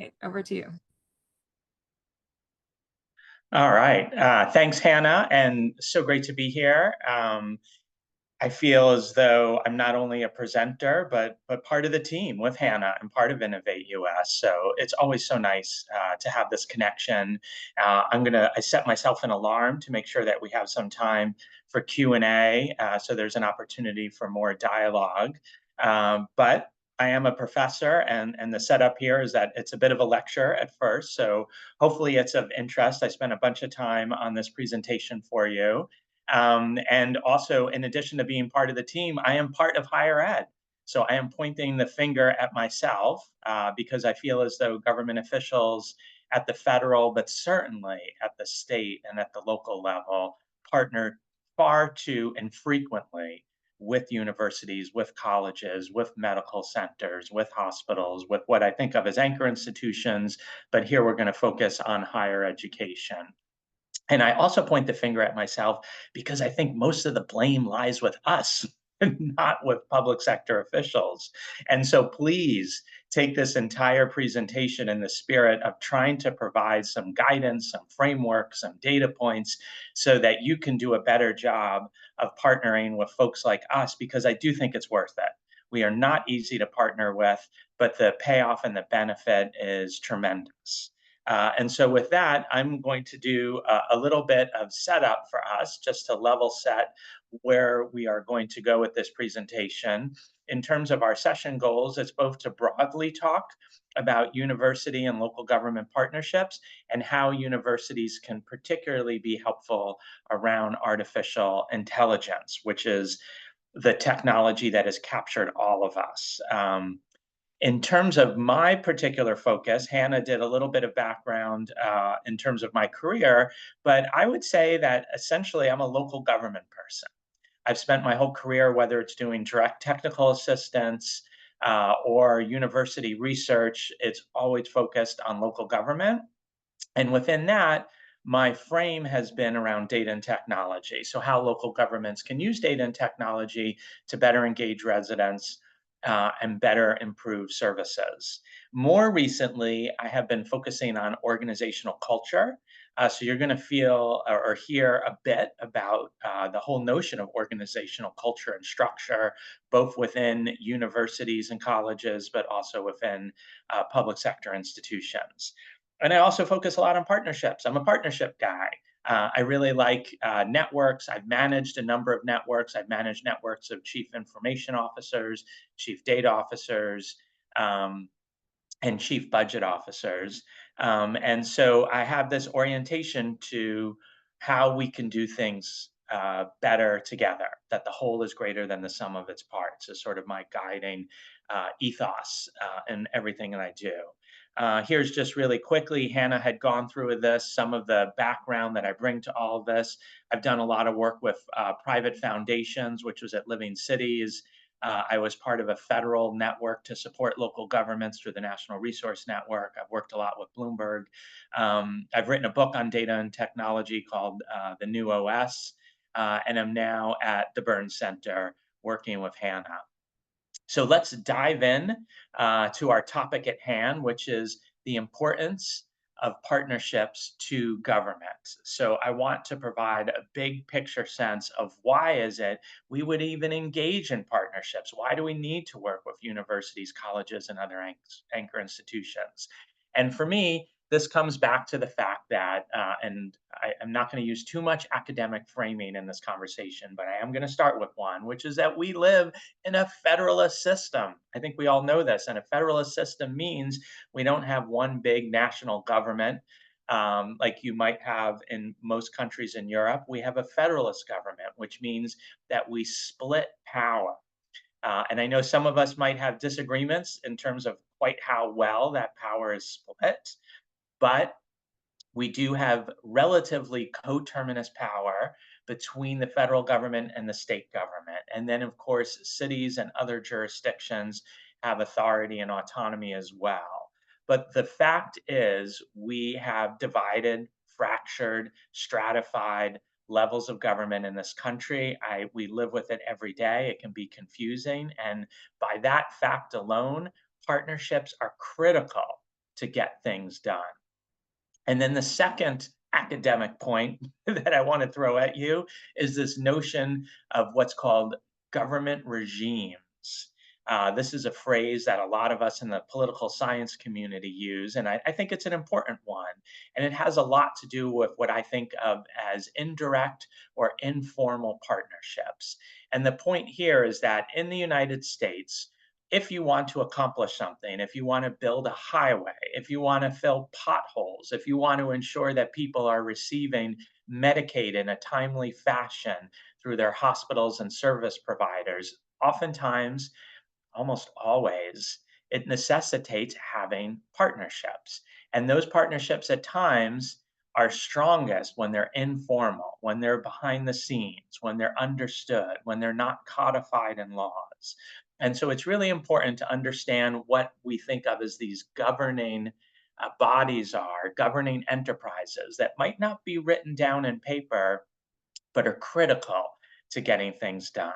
right, over to you. All right. Thanks, Hannah, and so great to be here. I feel as though I'm not only a presenter, but part of the team with Hannah and part of Innovate US. So it's always so nice to have this connection. I set myself an alarm to make sure that we have some time for Q&A, so there's an opportunity for more dialogue. But I am a professor, and the setup here is that it's a bit of a lecture at first. So hopefully it's of interest. I spent a bunch of time on this presentation for you. And also, in addition to being part of the team, I am part of higher ed. So I am pointing the finger at myself because I feel as though government officials at the federal, but certainly at the state and at the local level, partner far too infrequently with universities, with colleges, with medical centers, with hospitals, with what I think of as anchor institutions. But here we're going to focus on higher education. And I also point the finger at myself because I think most of the blame lies with us, not with public sector officials. And so please take this entire presentation in the spirit of trying to provide some guidance, some framework, some data points, so that you can do a better job of partnering with folks like us, because I do think it's worth it. We are not easy to partner with, but the payoff and the benefit is tremendous. And so with that, I'm going to do a little bit of setup for us just to level set where we are going to go with this presentation. In terms of our session goals, it's both to broadly talk about university and local government partnerships and how universities can particularly be helpful around artificial intelligence, which is the technology that has captured all of us. In terms of my particular focus, Hannah did a little bit of background in terms of my career, but I would say that essentially I'm a local government person. I've spent my whole career, whether it's doing direct technical assistance or university research, it's always focused on local government. And within that, my frame has been around data and technology. So, how local governments can use data and technology to better engage residents and better improve services. More recently, I have been focusing on organizational culture. So you're going to feel or hear a bit about the whole notion of organizational culture and structure, both within universities and colleges, but also within public sector institutions. And I also focus a lot on partnerships. I'm a partnership guy. I really like networks. I've managed a number of networks. I've managed networks of chief information officers, chief data officers, and chief budget officers. And so I have this orientation to how we can do things better together, that the whole is greater than the sum of its parts, is sort of my guiding ethos in everything that I do. Here's just really quickly, Hannah had gone through with this, some of the background that I bring to all of this. I've done a lot of work with private foundations, which was at Living Cities. I was part of a federal network to support local governments through the National Resource Network. I've worked a lot with Bloomberg. I've written a book on data and technology called The New OS, and I'm now at the Burns Center working with Hannah. So let's dive in to our topic at hand, which is the importance of partnerships to government. So I want to provide a big picture sense of why is it we would even engage in partnerships? Why do we need to work with universities, colleges, and other anchor institutions? And for me, this comes back to the fact that, and I'm not going to use too much academic framing in this conversation, but I am going to start with one, which is that we live in a federalist system. I think we all know this. And a federalist system means we don't have one big national government like you might have in most countries in Europe. We have a federalist government, which means that we split power. And I know some of us might have disagreements in terms of quite how well that power is split, but we do have relatively coterminous power between the federal government and the state government. And then, of course, cities and other jurisdictions have authority and autonomy as well. But the fact is, we have divided, fractured, stratified levels of government in this country. We live with it every day. It can be confusing. And by that fact alone, partnerships are critical to get things done. And then the second academic point that I want to throw at you is this notion of what's called government regimes. This is a phrase that a lot of us in the political science community use, and I think it's an important one. And it has a lot to do with what I think of as indirect or informal partnerships. And the point here is that in the United States, if you want to accomplish something, if you want to build a highway, if you want to fill potholes, if you want to ensure that people are receiving Medicaid in a timely fashion through their hospitals and service providers, oftentimes, almost always, it necessitates having partnerships. And those partnerships at times are strongest when they're informal, when they're behind the scenes, when they're understood, when they're not codified in laws. And so it's really important to understand what we think of as these governing bodies are, governing enterprises that might not be written down in paper, but are critical to getting things done.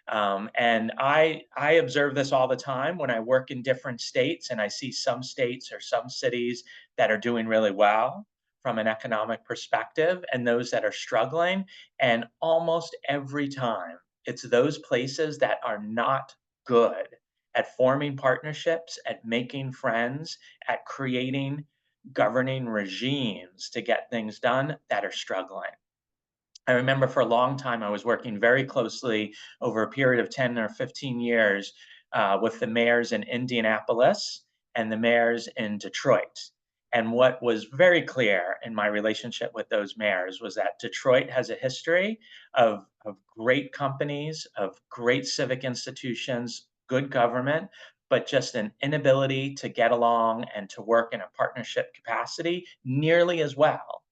And I observe this all the time when I work in different states, and I see some states or some cities that are doing really well from an economic perspective, and those that are struggling. And almost every time, it's those places that are not good at forming partnerships, at making friends, at creating governing regimes to get things done that are struggling. I remember for a long time, I was working very closely over a period of 10 or 15 years with the mayors in Indianapolis and the mayors in Detroit. And what was very clear in my relationship with those mayors was that Detroit has a history of great companies, of great civic institutions, good government, but just an inability to get along and to work in a partnership capacity nearly as well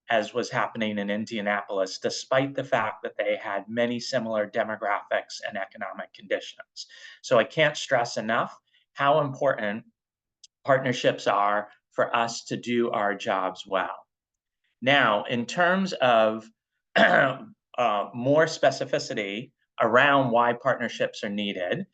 as was happening in Indianapolis, despite the fact that they had many similar demographics and economic conditions. So I can't stress enough how important partnerships are for us to do our jobs well. Now, in terms of more specificity around why partnerships are needed,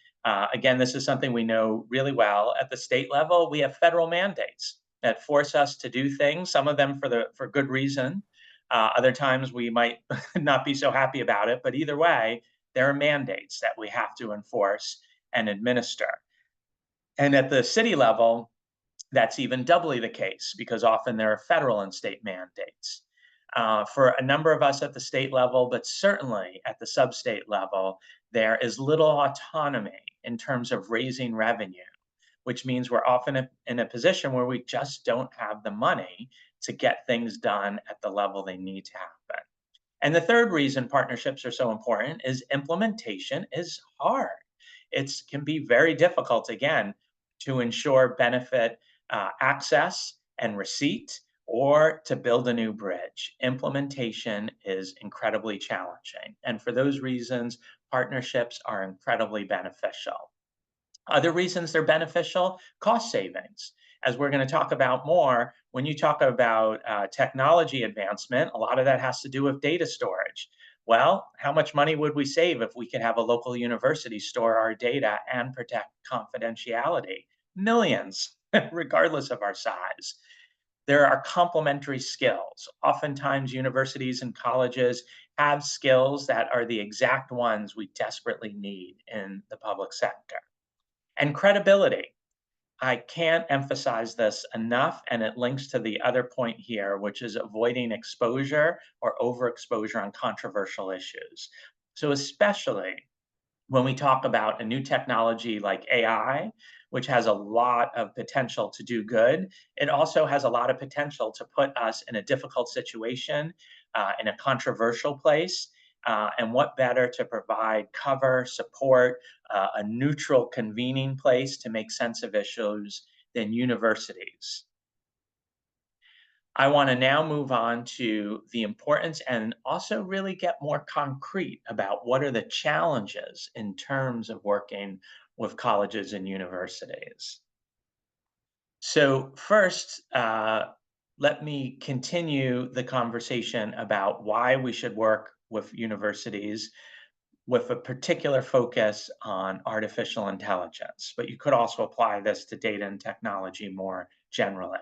again, this is something we know really well. At the state level, we have federal mandates that force us to do things, some of them for good reason. Other times we might not be so happy about it, but either way, there are mandates that we have to enforce and administer. And at the city level, that's even doubly the case because often there are federal and state mandates. For a number of us at the state level, but certainly at the sub-state level, there is little autonomy in terms of raising revenue, which means we're often in a position where we just don't have the money to get things done at the level they need to happen. And the third reason partnerships are so important is implementation is hard. It can be very difficult, again, to ensure benefit access and receipt or to build a new bridge. Implementation is incredibly challenging. And for those reasons, partnerships are incredibly beneficial. Other reasons they're beneficial, cost savings. As we're going to talk about more, when you talk about technology advancement, a lot of that has to do with data storage. Well, how much money would we save if we could have a local university store our data and protect confidentiality? Millions, regardless of our size. There are complementary skills. Oftentimes, universities and colleges have skills that are the exact ones we desperately need in the public sector. And credibility. I can't emphasize this enough, and it links to the other point here, which is avoiding exposure or overexposure on controversial issues. So especially when we talk about a new technology like AI, which has a lot of potential to do good, it also has a lot of potential to put us in a difficult situation, in a controversial place. And what better to provide cover, support, a neutral convening place to make sense of issues than universities. I want to now move on to the importance and also really get more concrete about what are the challenges in terms of working with colleges and universities. So first, let me continue the conversation about why we should work with universities with a particular focus on artificial intelligence, but you could also apply this to data and technology more generally.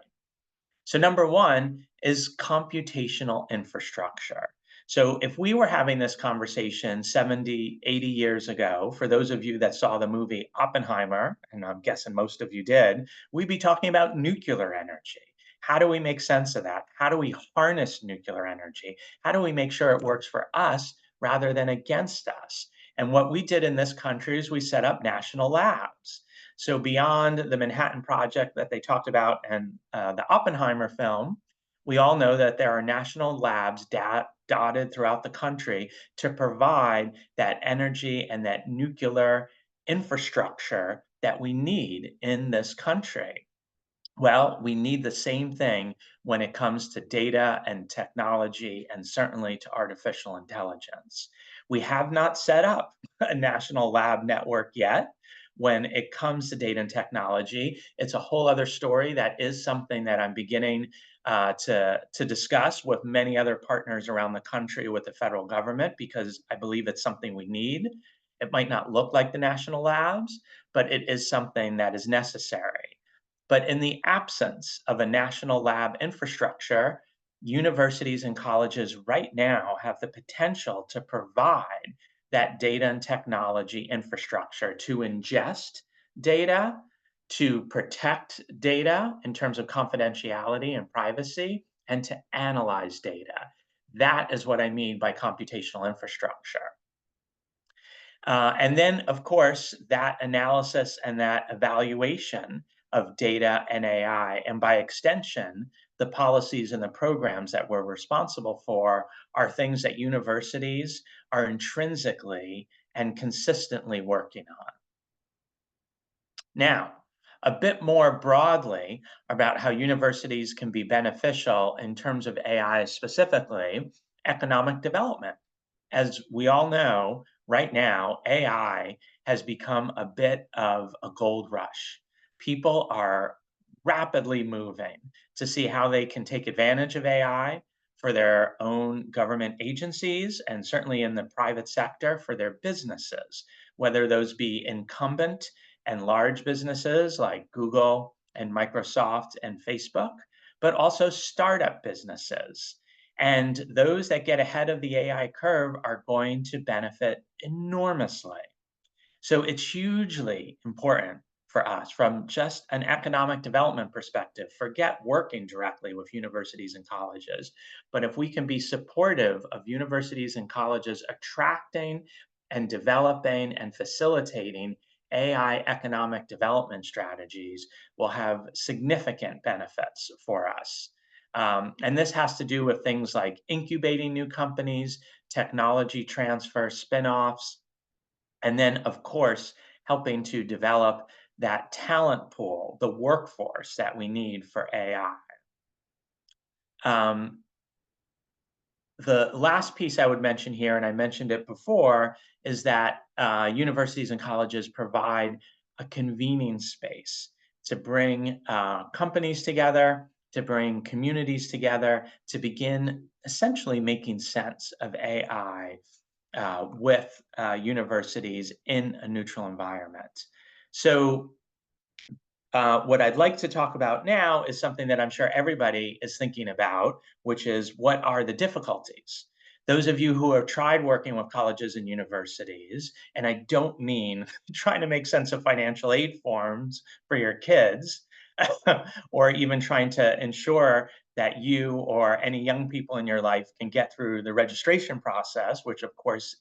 So number one is computational infrastructure. So if we were having this conversation 70, 80 years ago, for those of you that saw the movie Oppenheimer, and I'm guessing most of you did, we'd be talking about nuclear energy. How do we make sense of that? How do we harness nuclear energy? How do we make sure it works for us rather than against us? And what we did in this country is we set up national labs. So beyond the Manhattan Project that they talked about and the Oppenheimer film, we all know that there are national labs dotted throughout the country to provide that energy and that nuclear infrastructure that we need in this country. Well, we need the same thing when it comes to data and technology, and certainly to artificial intelligence. We have not set up a national lab network yet. When it comes to data and technology, it's a whole other story. That is something that I'm beginning to discuss with many other partners around the country with the federal government, because I believe it's something we need. It might not look like the national labs, but it is something that is necessary. But in the absence of a national lab infrastructure, universities and colleges right now have the potential to provide that data and technology infrastructure to ingest data, to protect data in terms of confidentiality and privacy, and to analyze data. That is what I mean by computational infrastructure. And then, of course, that analysis and that evaluation of data and AI, and by extension, the policies and the programs that we're responsible for, are things that universities are intrinsically and consistently working on. Now, a bit more broadly about how universities can be beneficial in terms of AI specifically, economic development. As we all know, right now, AI has become a bit of a gold rush. People are rapidly moving to see how they can take advantage of AI for their own government agencies, and certainly in the private sector for their businesses, whether those be incumbent and large businesses like Google and Microsoft and Facebook, but also startup businesses. And those that get ahead of the AI curve are going to benefit enormously. So it's hugely important for us from just an economic development perspective. Forget working directly with universities and colleges, but if we can be supportive of universities and colleges attracting and developing and facilitating AI economic development strategies, will have significant benefits for us. And this has to do with things like incubating new companies, technology transfer, spin-offs, and then, of course, helping to develop that talent pool, the workforce that we need for AI. The last piece I would mention here, and I mentioned it before, is that universities and colleges provide a convening space to bring companies together, to bring communities together, to begin essentially making sense of AI with universities in a neutral environment. So what I'd like to talk about now is something that I'm sure everybody is thinking about, which is, what are the difficulties? Those of you who have tried working with colleges and universities, and I don't mean trying to make sense of financial aid forms for your kids, or even trying to ensure that you or any young people in your life can get through the registration process, which of course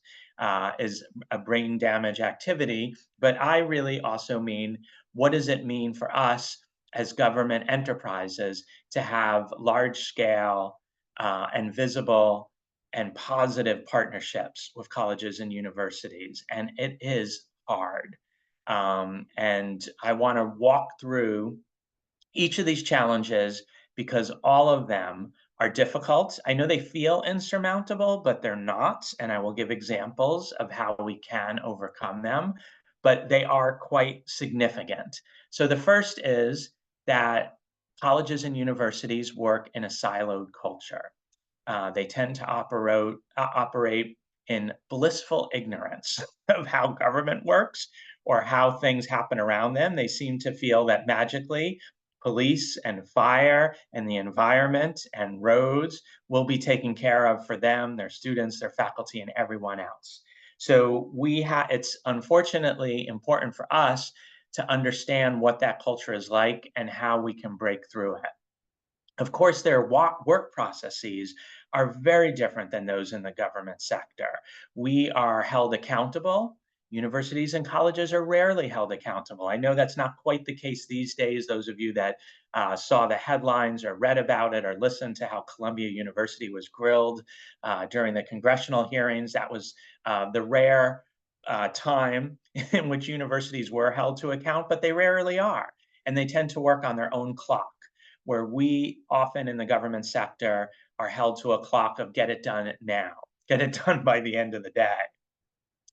is a brain damage activity. But I really also mean, what does it mean for us as government enterprises to have large scale and visible and positive partnerships with colleges and universities? And it is hard. And I want to walk through each of these challenges because all of them are difficult. I know they feel insurmountable, but they're not. And I will give examples of how we can overcome them, but they are quite significant. So the first is that colleges and universities work in a siloed culture. They tend to operate in blissful ignorance of how government works or how things happen around them. They seem to feel that magically Police and fire and the environment and roads will be taken care of for them, their students, their faculty, and everyone else. So it's unfortunately important for us to understand what that culture is like and how we can break through it. Of course, their work processes are very different than those in the government sector. We are held accountable. Universities and colleges are rarely held accountable. I know that's not quite the case these days. Those of you that saw the headlines or read about it or listened to how Columbia University was grilled during the congressional hearings, that was the rare time in which universities were held to account, but they rarely are. And they tend to work on their own clock, where we often in the government sector are held to a clock of get it done now, get it done by the end of the day.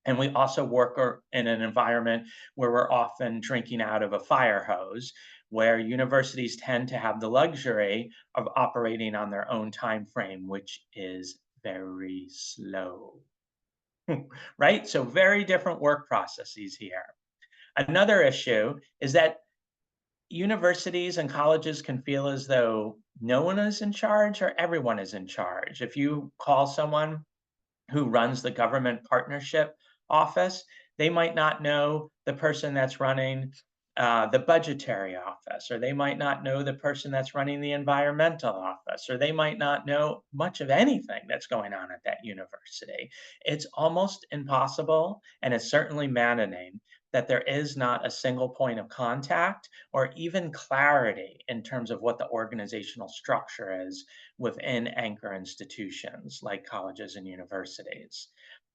And we also work in an environment where we're often drinking out of a fire hose, where universities tend to have the luxury of operating on their own time frame, which is very slow. Right? So very different work processes here. Another issue is that universities and colleges can feel as though no one is in charge or everyone is in charge. If you call someone who runs the government partnership office, they might not know the person that's running the budgetary office, or they might not know the person that's running the environmental office, or they might not know much of anything that's going on at that university. It's almost impossible, and it's certainly maddening that there is not a single point of contact or even clarity in terms of what the organizational structure is within anchor institutions like colleges and universities.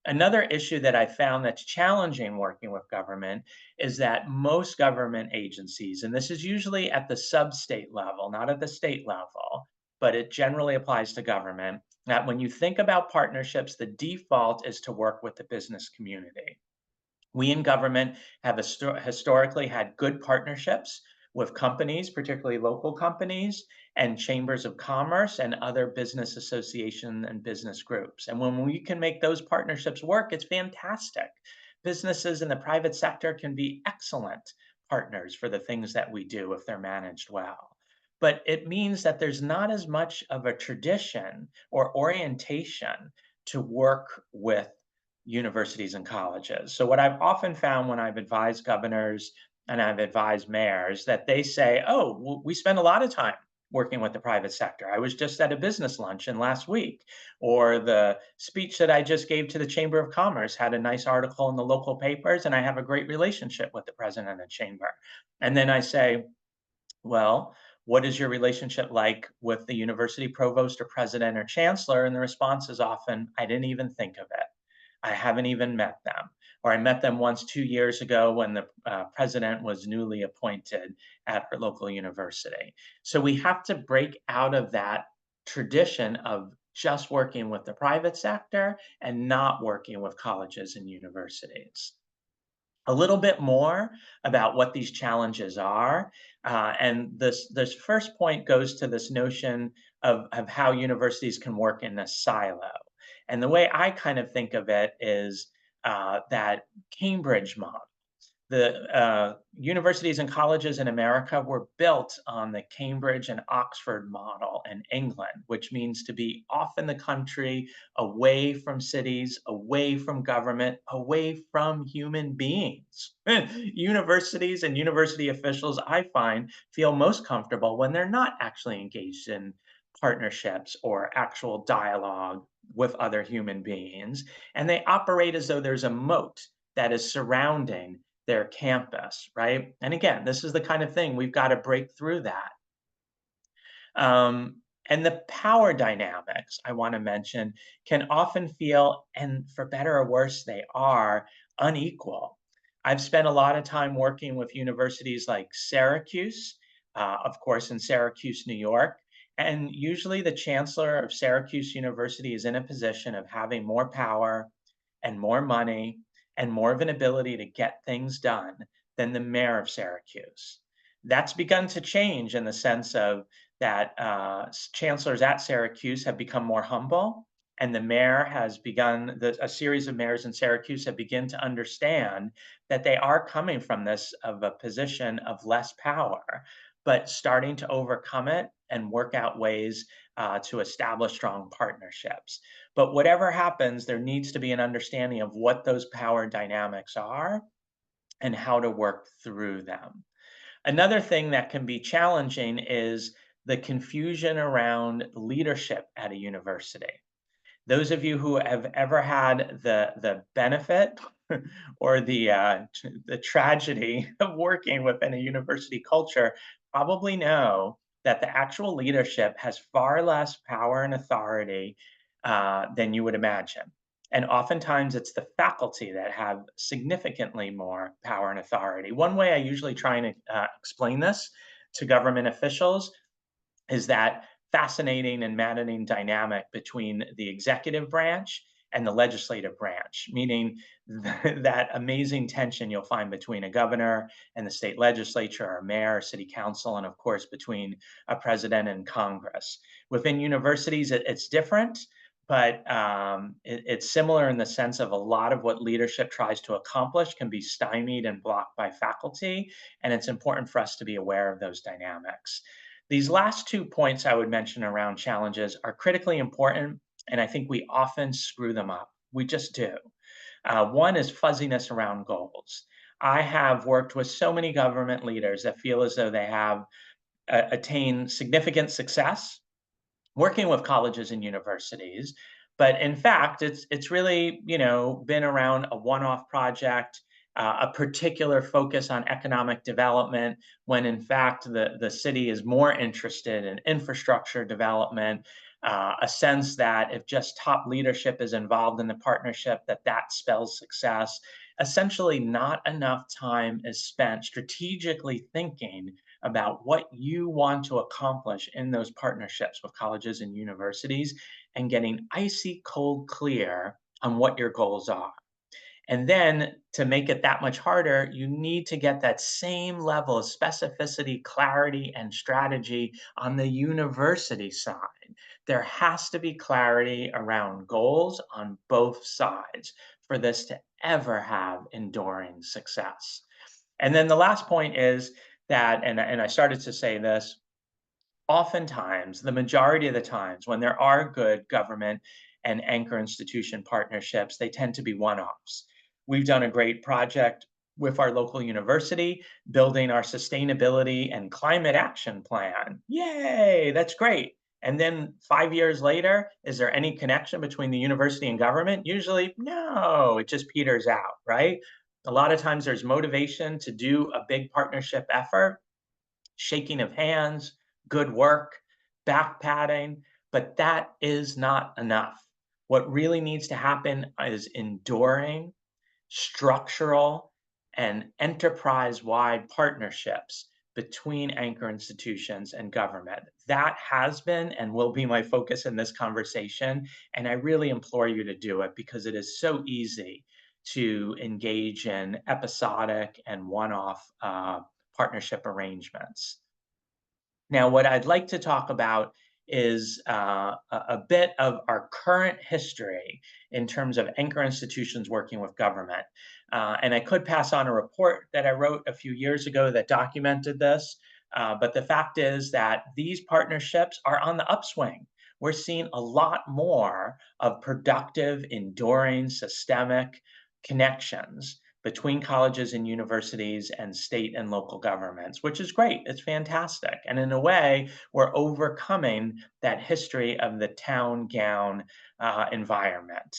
Another issue that I found that's challenging working with government is that most government agencies, and this is usually at the sub-state level, not at the state level, but it generally applies to government, that when you think about partnerships, the default is to work with the business community. We in government have historically had good partnerships with companies, particularly local companies, and chambers of commerce and other business association and business groups. And when we can make those partnerships work, it's fantastic. Businesses in the private sector can be excellent partners for the things that we do if they're managed well. But it means that there's not as much of a tradition or orientation to work with universities and colleges. So what I've often found when I've advised governors and I've advised mayors that they say, oh, we spend a lot of time working with the private sector. I was just at a business luncheon last week, or the speech that I just gave to the Chamber of Commerce had a nice article in the local papers, and I have a great relationship with the president of the chamber. And then I say, well, what is your relationship like with the university provost or president or chancellor? And the response is often, I didn't even think of it. I haven't even met them. Or I met them once 2 years ago when the president was newly appointed at our local university. So we have to break out of that tradition of just working with the private sector and not working with colleges and universities. A little bit more about what these challenges are. And this first point goes to this notion of how universities can work in a silo. And the way I kind of think of it is that Cambridge model. The universities and colleges in America were built on the Cambridge and Oxford model in England, which means to be off in the country, away from cities, away from government, away from human beings. Universities and university officials, I find, feel most comfortable when they're not actually engaged in partnerships or actual dialogue with other human beings, and they operate as though there's a moat that is surrounding their campus, right? And again, this is the kind of thing we've got to break through that. And the power dynamics I want to mention can often feel, and for better or worse, they are unequal. I've spent a lot of time working with universities like Syracuse, of course, in Syracuse, New York. And usually the chancellor of Syracuse University is in a position of having more power and more money and more of an ability to get things done than the mayor of Syracuse. That's begun to change in the sense of that chancellors at Syracuse have become more humble, and the mayor has begun, a series of mayors in Syracuse have begun to understand that they are coming from this of a position of less power. but starting to overcome it and work out ways to establish strong partnerships. But whatever happens, there needs to be an understanding of what those power dynamics are and how to work through them. Another thing that can be challenging is the confusion around leadership at a university. Those of you who have ever had the benefit or the tragedy of working within a university culture probably know that the actual leadership has far less power and authority than you would imagine. And oftentimes it's the faculty that have significantly more power and authority. One way I usually try and explain this to government officials is that fascinating and maddening dynamic between the executive branch and the legislative branch, meaning that amazing tension you'll find between a governor and the state legislature, or mayor, or city council, and of course between a president and Congress. Within universities, it's different, but it's similar in the sense of a lot of what leadership tries to accomplish can be stymied and blocked by faculty, and it's important for us to be aware of those dynamics. These last 2 points I would mention around challenges are critically important, and I think we often screw them up. We just do. One is fuzziness around goals. I have worked with so many government leaders that feel as though they have attained significant success working with colleges and universities, but in fact, it's really, been around a one-off project, a particular focus on economic development, when in fact the city is more interested in infrastructure development, a sense that if just top leadership is involved in the partnership, that spells success. Essentially, not enough time is spent strategically thinking about what you want to accomplish in those partnerships with colleges and universities and getting icy cold clear on what your goals are. And then to make it that much harder, you need to get that same level of specificity, clarity, and strategy on the university side. There has to be clarity around goals on both sides for this to ever have enduring success. And then the last point is that, and I started to say this, oftentimes, the majority of the times when there are good government and anchor institution partnerships, they tend to be one-offs. We've done a great project with our local university, building our sustainability and climate action plan. Yay, that's great. And then 5 years later, is there any connection between the university and government? Usually, no, it just peters out, right? A lot of times there's motivation to do a big partnership effort, shaking of hands, good work, back patting, but that is not enough. What really needs to happen is enduring, structural, and enterprise-wide partnerships between anchor institutions and government. That has been and will be my focus in this conversation, and I really implore you to do it because it is so easy to engage in episodic and one-off partnership arrangements. Now, what I'd like to talk about is a bit of our current history in terms of anchor institutions working with government. And I could pass on a report that I wrote a few years ago that documented this. But the fact is that these partnerships are on the upswing. We're seeing a lot more of productive, enduring, systemic connections between colleges and universities and state and local governments, which is great. It's fantastic. And in a way, we're overcoming that history of the town gown environment.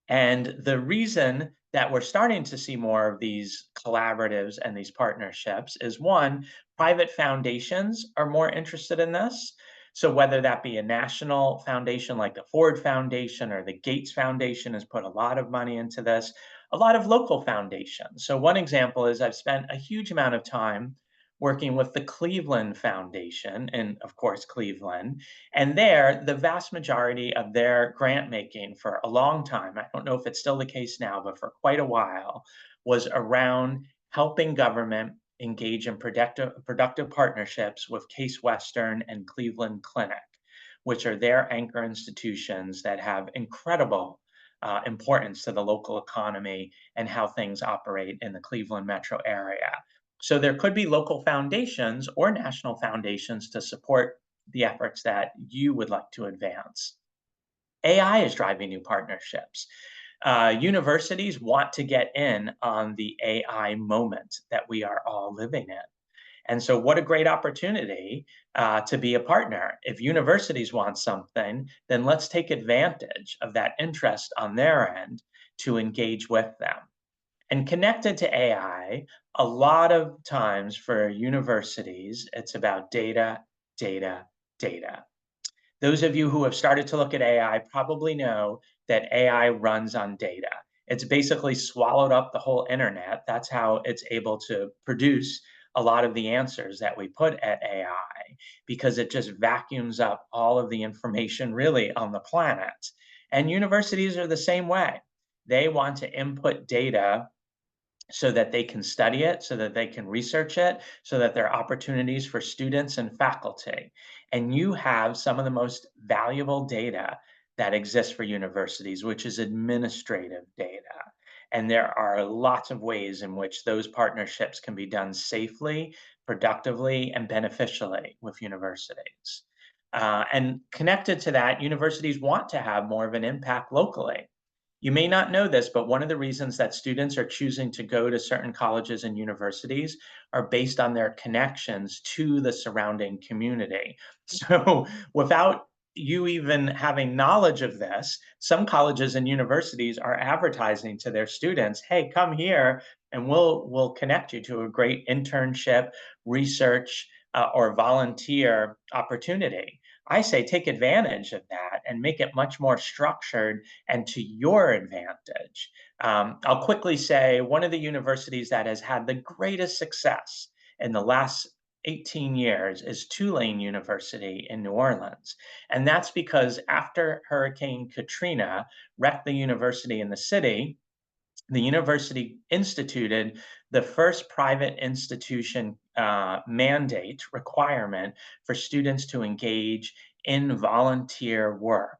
And the reason that we're starting to see more of these collaboratives and these partnerships is one, private foundations are more interested in this. So whether that be a national foundation like the Ford Foundation or the Gates Foundation has put a lot of money into this, a lot of local foundations. So one example is I've spent a huge amount of time working with the Cleveland Foundation, and of course Cleveland, and there, the vast majority of their grant making for a long time, I don't know if it's still the case now, but for quite a while, was around helping government engage in productive partnerships with Case Western and Cleveland Clinic, which are their anchor institutions that have incredible importance to the local economy and how things operate in the Cleveland metro area. So there could be local foundations or national foundations to support the efforts that you would like to advance. AI is driving new partnerships. Universities want to get in on the AI moment that we are all living in. And so, what a great opportunity to be a partner. If universities want something, then let's take advantage of that interest on their end to engage with them. And connected to AI, a lot of times for universities, it's about data, data, data. Those of you who have started to look at AI probably know that AI runs on data. It's basically swallowed up the whole internet. That's how it's able to produce a lot of the answers that we put at AI, because it just vacuums up all of the information really on the planet. And universities are the same way. They want to input data so that they can study it, so that they can research it, so that there are opportunities for students and faculty. And you have some of the most valuable data that exists for universities, which is administrative data. And there are lots of ways in which those partnerships can be done safely, productively, and beneficially with universities. And connected to that, universities want to have more of an impact locally. You may not know this, but one of the reasons that students are choosing to go to certain colleges and universities are based on their connections to the surrounding community. So, without you even having knowledge of this, some colleges and universities are advertising to their students, "Hey, come here and we'll connect you to a great internship, research, or volunteer opportunity." I say take advantage of that and make it much more structured and to your advantage. I'll quickly say one of the universities that has had the greatest success in the last 18 years is Tulane University in New Orleans. And that's because after Hurricane Katrina wrecked the university in the city, the university instituted the first private institution mandate requirement for students to engage in volunteer work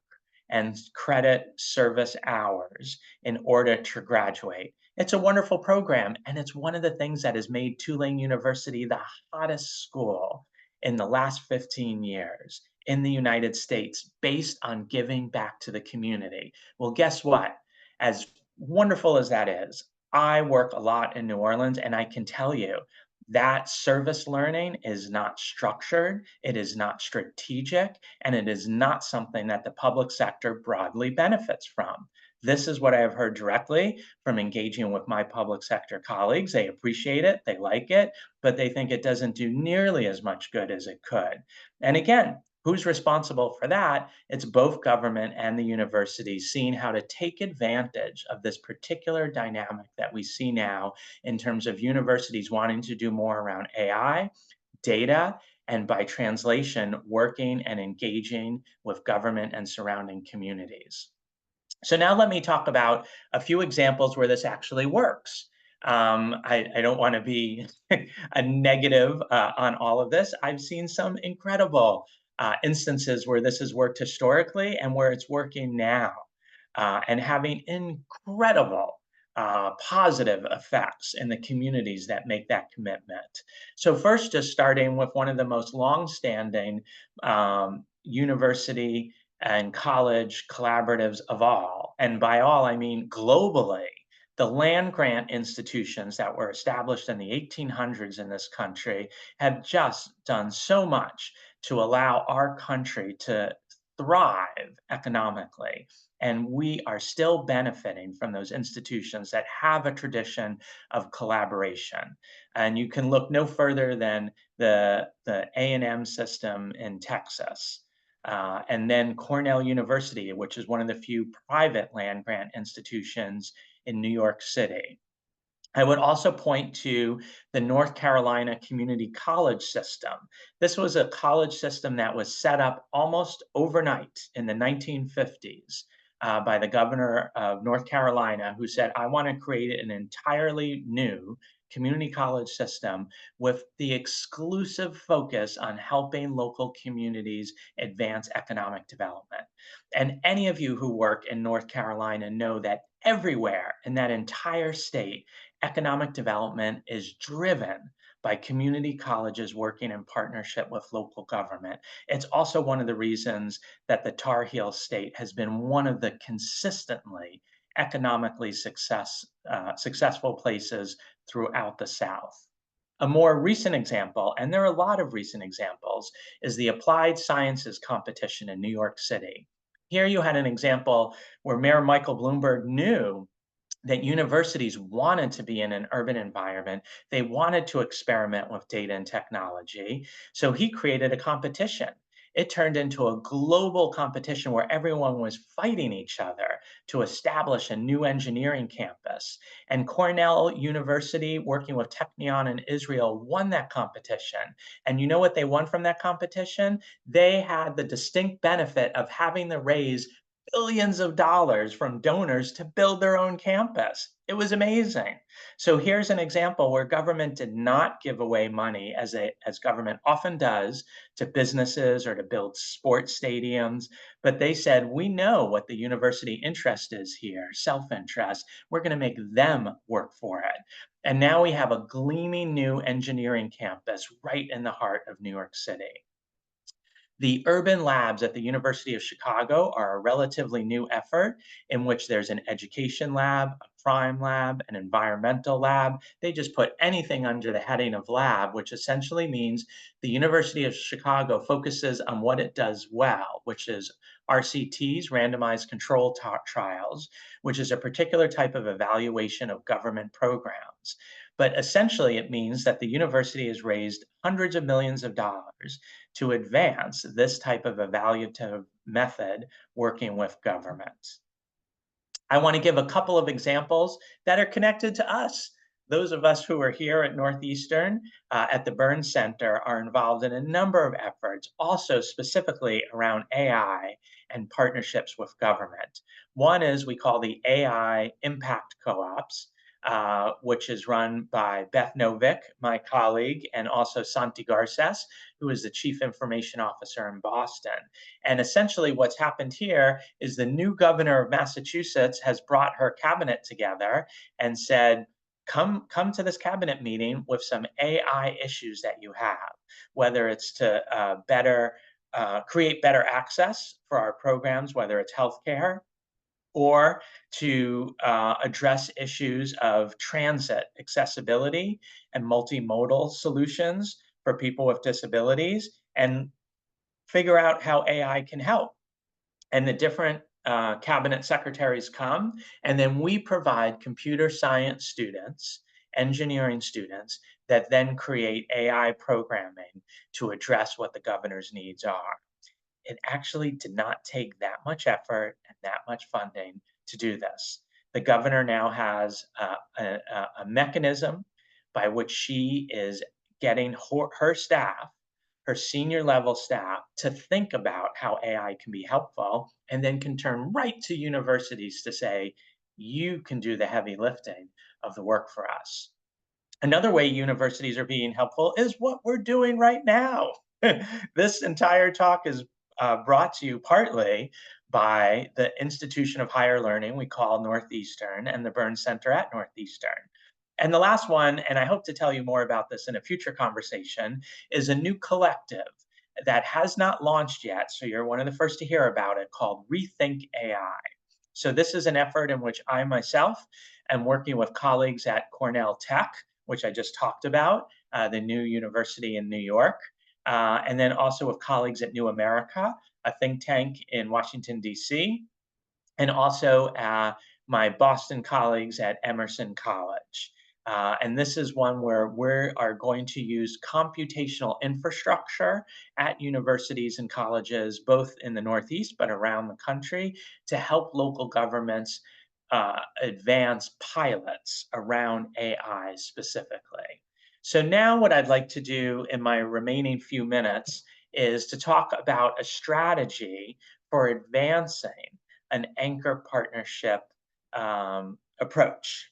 and credit service hours in order to graduate. It's a wonderful program, and it's one of the things that has made Tulane University the hottest school in the last 15 years in the United States based on giving back to the community. Well, guess what? As wonderful as that is, I work a lot in New Orleans, and I can tell you that service learning is not structured, it is not strategic, and it is not something that the public sector broadly benefits from. This is what I have heard directly from engaging with my public sector colleagues. They appreciate it, they like it, but they think it doesn't do nearly as much good as it could. And again, who's responsible for that? It's both government and the universities seeing how to take advantage of this particular dynamic that we see now in terms of universities wanting to do more around AI, data, and by translation, working and engaging with government and surrounding communities. So now let me talk about a few examples where this actually works. I don't want to be a negative on all of this. I've seen some incredible instances where this has worked historically and where it's working now, and having incredible positive effects in the communities that make that commitment. So first, just starting with one of the most long-standing university and college collaboratives of all. And by all, I mean globally. The land grant institutions that were established in the 1800s in this country have just done so much to allow our country to thrive economically. And we are still benefiting from those institutions that have a tradition of collaboration. And you can look no further than the A&M system in Texas. And then Cornell University, which is one of the few private land grant institutions in New York City. I would also point to the North Carolina Community College system. This was a college system that was set up almost overnight in the 1950s by the governor of North Carolina, who said, I want to create an entirely new community college system with the exclusive focus on helping local communities advance economic development. And any of you who work in North Carolina know that everywhere in that entire state, economic development is driven by community colleges working in partnership with local government. It's also one of the reasons that the Tar Heel State has been one of the consistently economically successful places throughout the South. A more recent example, and there are a lot of recent examples, is the Applied Sciences competition in New York City. Here you had an example where Mayor Michael Bloomberg knew that universities wanted to be in an urban environment. They wanted to experiment with data and technology. So he created a competition. It turned into a global competition where everyone was fighting each other to establish a new engineering campus. And Cornell University, working with Technion in Israel, won that competition. And you know what they won from that competition? They had the distinct benefit of having to raise billions of dollars from donors to build their own campus. It was amazing. So here's an example where government did not give away money as government often does to businesses or to build sports stadiums, but they said, we know what the university interest is here, self-interest. We're going to make them work for it. And now we have a gleaming new engineering campus right in the heart of New York City. The urban labs at the University of Chicago are a relatively new effort in which there's an education lab, a crime lab, an environmental lab. They just put anything under the heading of lab, which essentially means the University of Chicago focuses on what it does well, which is RCTs, randomized control trials, which is a particular type of evaluation of government programs. But essentially, it means that the university has raised hundreds of millions of dollars to advance this type of evaluative method working with government. I want to give a couple of examples that are connected to us. Those of us who are here at Northeastern at the Burns Center are involved in a number of efforts, also specifically around AI and partnerships with government. One is we call the AI Impact Co-ops, which is run by Beth Novick, my colleague, and also Santi Garces, who is the Chief Information Officer in Boston. And essentially what's happened here is the new governor of Massachusetts has brought her cabinet together and said, come to this cabinet meeting with some AI issues that you have, whether it's to create better access for our programs, whether it's healthcare, or to address issues of transit accessibility and multimodal solutions for people with disabilities, and figure out how AI can help. And the different cabinet secretaries come, and then we provide computer science students, engineering students, that then create AI programming to address what the governor's needs are. It actually did not take that much effort and that much funding to do this. The governor now has a mechanism by which she is getting her staff, her senior level staff, to think about how AI can be helpful, and then can turn right to universities to say, you can do the heavy lifting of the work for us. Another way universities are being helpful is what we're doing right now. This entire talk is brought to you partly by the institution of higher learning we call Northeastern and the Burns Center at Northeastern. And the last one, and I hope to tell you more about this in a future conversation, is a new collective that has not launched yet, so you're one of the first to hear about it, called Rethink AI. So this is an effort in which I myself am working with colleagues at Cornell Tech, which I just talked about, the new university in New York, and then also with colleagues at New America, a think tank in Washington, D.C., and also my Boston colleagues at Emerson College. And this is one where we are going to use computational infrastructure at universities and colleges, both in the Northeast but around the country, to help local governments advance pilots around AI specifically. So now what I'd like to do in my remaining few minutes is to talk about a strategy for advancing an anchor partnership approach.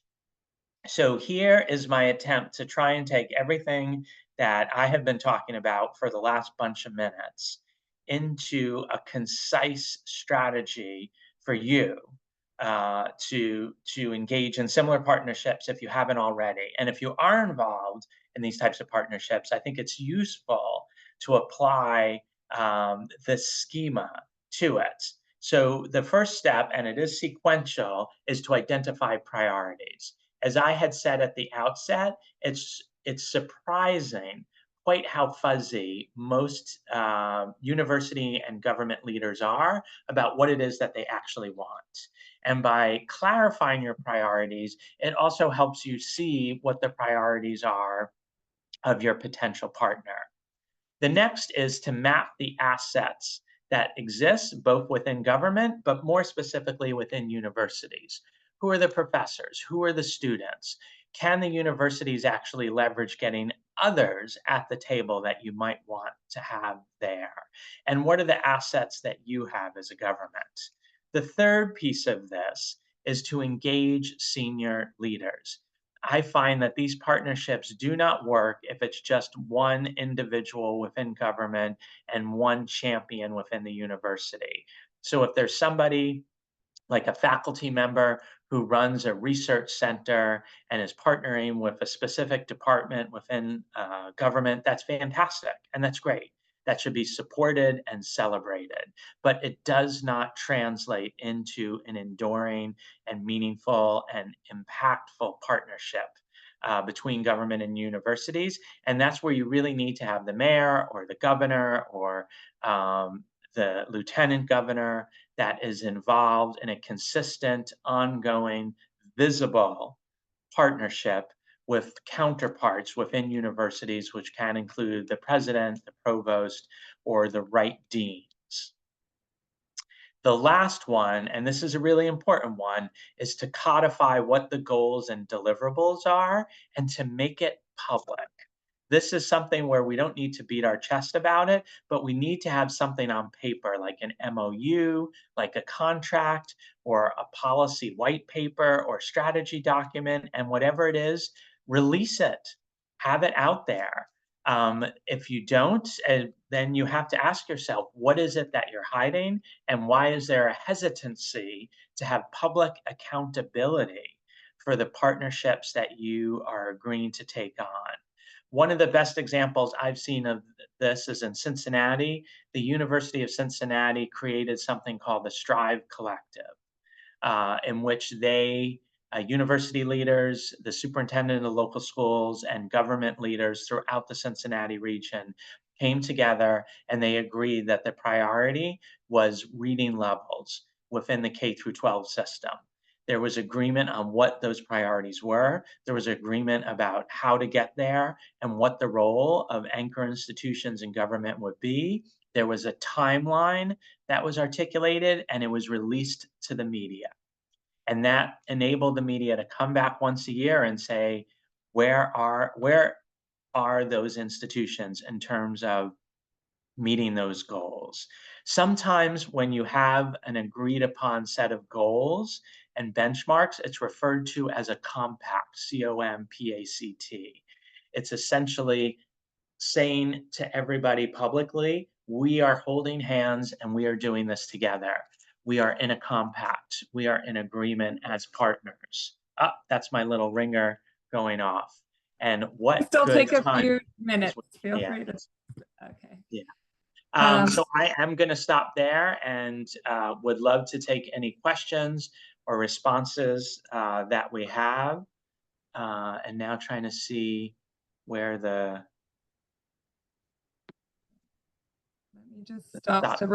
So here is my attempt to try and take everything that I have been talking about for the last bunch of minutes into a concise strategy for you to engage in similar partnerships if you haven't already. And if you are involved, in these types of partnerships, I think it's useful to apply this schema to it. So the first step, and it is sequential, is to identify priorities. As I had said at the outset, it's surprising quite how fuzzy most university and government leaders are about what it is that they actually want. And by clarifying your priorities, it also helps you see what the priorities are of your potential partner. The next is to map the assets that exist both within government, but more specifically within universities. Who are the professors? Who are the students? Can the universities actually leverage getting others at the table that you might want to have there? And what are the assets that you have as a government? The third piece of this is to engage senior leaders. I find that these partnerships do not work if it's just one individual within government and one champion within the university. So if there's somebody like a faculty member who runs a research center and is partnering with a specific department within government, that's fantastic and that's great. That should be supported and celebrated, but it does not translate into an enduring and meaningful and impactful partnership between government and universities. And that's where you really need to have the mayor or the governor or the lieutenant governor that is involved in a consistent, ongoing, visible partnership with counterparts within universities, which can include the president, the provost, or the right deans. The last one, and this is a really important one, is to codify what the goals and deliverables are and to make it public. This is something where we don't need to beat our chest about it, but we need to have something on paper, like an MOU, like a contract, or a policy white paper or strategy document, and whatever it is, release it, have it out there. If you don't, then you have to ask yourself, what is it that you're hiding, and why is there a hesitancy to have public accountability for the partnerships that you are agreeing to take on? One of the best examples I've seen of this is in Cincinnati. The University of Cincinnati created something called the Strive Collective, in which they, university leaders, the superintendent of the local schools, and government leaders throughout the Cincinnati region came together and they agreed that the priority was reading levels within the K through 12 system. There was agreement on what those priorities were. There was agreement about how to get there and what the role of anchor institutions in government would be. There was a timeline that was articulated and it was released to the media. And that enabled the media to come back once a year and say, where are those institutions in terms of meeting those goals? Sometimes when you have an agreed upon set of goals and benchmarks, it's referred to as a compact, C-O-M-P-A-C-T. It's essentially saying to everybody publicly, we are holding hands and we are doing this together. We are in a compact. We are in agreement as partners. Oh, that's my little ringer going off. And what still good take a time few minutes. Feel yeah. free to. Okay. Yeah. So I am going to stop there and would love to take any questions or responses that we have. And now trying to see where the Let me just stop the